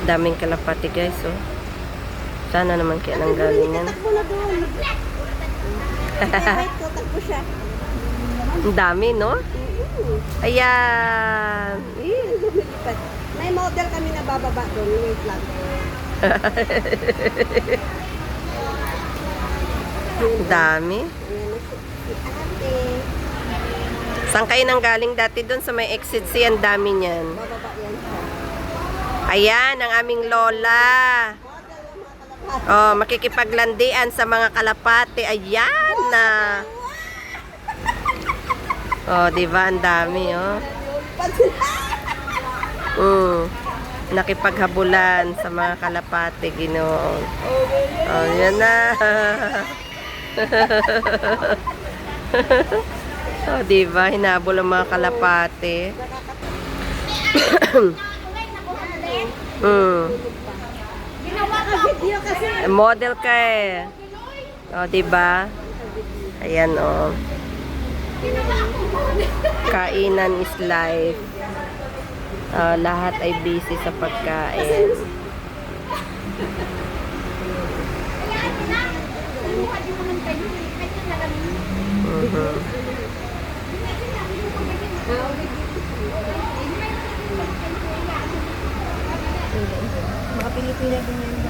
Daming kalapati guys, oh. Sana naman kaya nang galingan. Takbo na doon. Wait ko, takbo siya. Ang dami, no? Ayan. Lumilipad. May model kami na bababa doon. Wait lang. Ang dami. Ayan na si ate. Saan kayo nang galing dati doon sa may exit C? Ang dami niyan. Bababa yan siya. Ayan, ang aming lola. Oh, makikipaglandian sa mga kalapate. Ayan na. Oh, di ba? Ang dami, oh. Nakipaghabulan sa mga kalapate, Ginoon. Oh, yan na. Oh, di ba? Hinabol ang mga kalapate. Model ka eh. Oh, di ba? Ayan, oh. Kainan is life. Lahat ay busy sa pagkain. Mga Pilipina din yan.